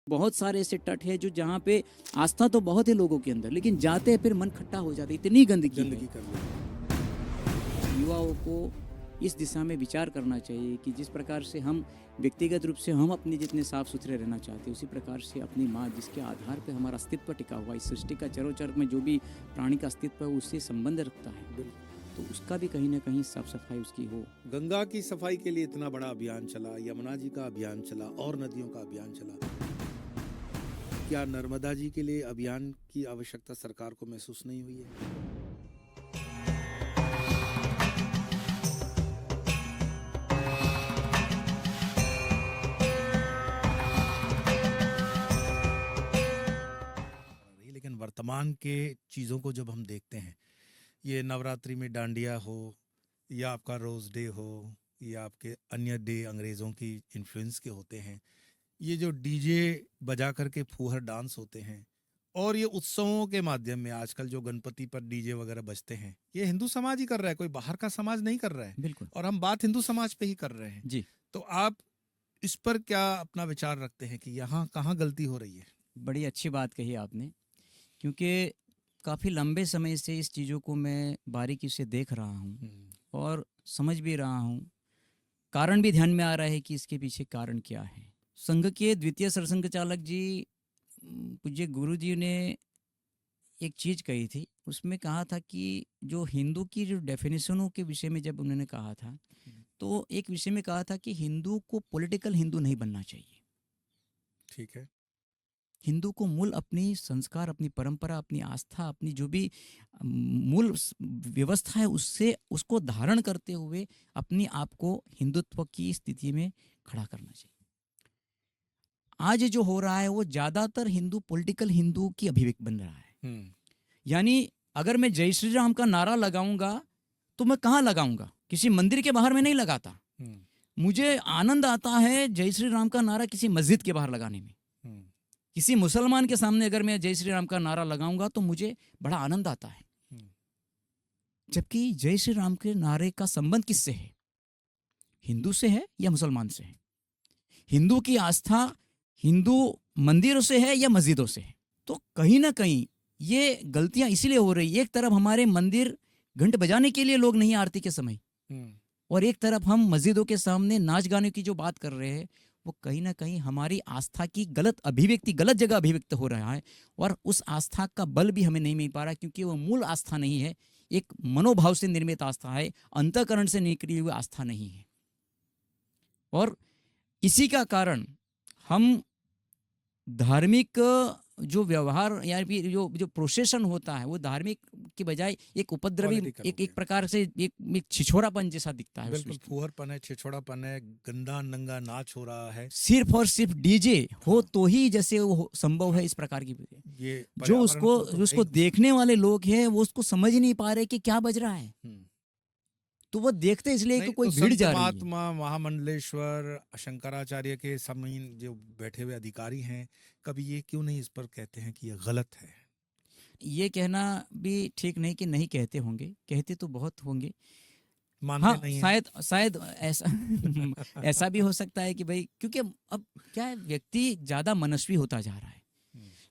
बहुत सारे ऐसे तट है जो जहाँ पे आस्था तो बहुत है लोगों के अंदर, लेकिन जाते हैं फिर मन खट्टा हो जाता है, इतनी गंदगी है। कर लो। युवाओं को इस दिशा में विचार करना चाहिए कि जिस प्रकार से हम व्यक्तिगत रूप से हम अपने जितने साफ सुथरे रहना चाहते हैं, उसी प्रकार से अपनी माँ जिसके आधार पे हमारा अस्तित्व टिका हुआ है, इस सृष्टि का चरोचर में जो भी प्राणी का अस्तित्व है उससे संबंध रखता है, तो उसका भी कहीं ना कहीं साफ सफाई उसकी हो। गंगा की सफाई के लिए इतना बड़ा अभियान चला, यमुना जी का अभियान चला और नदियों का अभियान चला, क्या नर्मदा जी के लिए अभियान की आवश्यकता सरकार को महसूस नहीं हुई है? लेकिन वर्तमान के चीज़ों को जब हम देखते हैं, ये नवरात्रि में डांडिया हो या आपका रोज़ डे हो या आपके अन्य डे अंग्रेज़ों की इन्फ्लुएंस के होते हैं, ये जो डीजे बजा करके फूहर डांस होते हैं और ये उत्सवों के माध्यम में आजकल जो गणपति पर डीजे वगैरह बजते हैं, ये हिंदू समाज ही कर रहा है, कोई बाहर का समाज नहीं कर रहा है। बिल्कुल। और हम बात हिंदू समाज पे ही कर रहे हैं जी, तो आप इस पर क्या अपना विचार रखते हैं कि यहाँ कहाँ गलती हो रही है? बड़ी अच्छी बात कही आपने, क्योंकि काफ़ी लंबे समय से इस चीज़ों को मैं बारीकी से देख रहा हूँ और समझ भी रहा हूँ। कारण भी ध्यान में आ रहा है कि इसके पीछे कारण क्या है। संघ के द्वितीय सरसंघ चालक जी, पूज्य गुरु जी ने एक चीज़ कही थी, उसमें कहा था कि जो हिंदू की जो डेफिनेशनों के विषय में जब उन्होंने कहा था, तो एक विषय में कहा था कि हिंदू को पॉलिटिकल हिंदू नहीं बनना चाहिए। ठीक है। हिंदू को मूल अपनी संस्कार, अपनी परंपरा, अपनी आस्था, अपनी जो भी मूल व्यवस्था है उससे उसको धारण करते हुए अपनी आप को हिंदुत्व की स्थिति में खड़ा करना चाहिए। आज जो हो रहा है वो ज़्यादातर हिंदू पॉलिटिकल हिंदू की अभिव्यक्ति बन रहा है। यानी अगर मैं जय श्री राम का नारा लगाऊंगा तो मैं कहाँ लगाऊंगा? किसी मंदिर के बाहर में नहीं लगाता। मुझे आनंद आता है जय श्री राम का नारा किसी मस्जिद के बाहर लगाने में। किसी मुसलमान के सामने अगर मैं जय श्री राम का नारा लगाऊंगा तो मुझे बड़ा आनंद आता है। जबकि जय श्री राम के नारे का संबंध किससे है? हिंदू से है या मुसलमान से है? हिंदू की आस्था हिंदू मंदिरों से है या मस्जिदों से है? तो कहीं ना कहीं ये गलतियां इसलिए हो रही है। एक तरफ हमारे मंदिर घंट बजाने के लिए लोग नहीं आरती के समय, और एक तरफ हम मस्जिदों के सामने नाच गाने की जो बात कर रहे हैं, वो कहीं ना कहीं हमारी आस्था की गलत अभिव्यक्ति, गलत जगह अभिव्यक्त हो रहा है। और उस आस्था का बल भी हमें नहीं मिल पा रहा, क्योंकि वो मूल आस्था नहीं है, एक मनोभाव से निर्मित आस्था है, अंतःकरण से निकली हुई आस्था नहीं है। और इसी का कारण हम धार्मिक जो व्यवहार या फिर जो जो प्रोसेशन होता है वो धार्मिक की बजाय एक उपद्रवी, एक प्रकार से एक छिछोरापन जैसा दिखता है। बिल्कुल, फुहरपन है, छिछोरापन है, गंदा नंगा नाच हो रहा है। सिर्फ और सिर्फ डीजे हो तो ही जैसे वो संभव है। इस प्रकार की ये जो उसको देखने वाले लोग हैं वो उसको समझ नहीं पा रहे कि क्या बज रहा है, तो वो देखते इसलिए कि कोई भीड़ जा रही है। महात्मा महामंडलेश्वर शंकराचार्य के समय जो बैठे हुए अधिकारी हैं, कभी ये क्यों नहीं इस पर कहते हैं कि ये गलत है? ये कहना भी ठीक नहीं कि नहीं कहते होंगे, कहते तो बहुत होंगे। हाँ, नहीं शायद ऐसा ऐसा भी हो सकता है कि भाई, क्योंकि अब क्या है, व्यक्ति ज्यादा मनस्वी होता जा रहा है।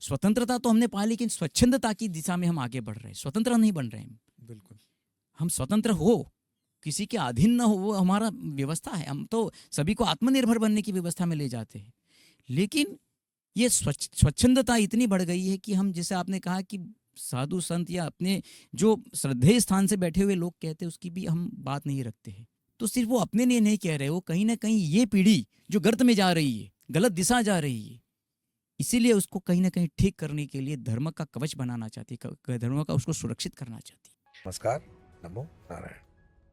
स्वतंत्रता तो हमने पा, लेकिन स्वच्छंदता की दिशा में हम आगे बढ़ रहे हैं, स्वतंत्र नहीं बन रहे हैं। बिल्कुल, हम स्वतंत्र हो, किसी के अधीन न हो, वो हमारा व्यवस्था है। हम तो सभी को आत्मनिर्भर बनने की व्यवस्था में ले जाते हैं, लेकिन ये स्वच्छंदता इतनी बढ़ गई है कि हम, जैसे आपने कहा कि साधु संत या अपने जो श्रद्धेय स्थान से बैठे हुए लोग कहते हैं, उसकी भी हम बात नहीं रखते हैं। तो सिर्फ वो अपने लिए नहीं कह रहे, वो कहीं ना कहीं ये पीढ़ी जो गर्त में जा रही है, गलत दिशा जा रही है, इसीलिए उसको कहीं ना कहीं ठीक करने के लिए धर्म का कवच बनाना चाहती है, धर्म का उसको सुरक्षित करना चाहती है। नमस्कार, नमो नारायण।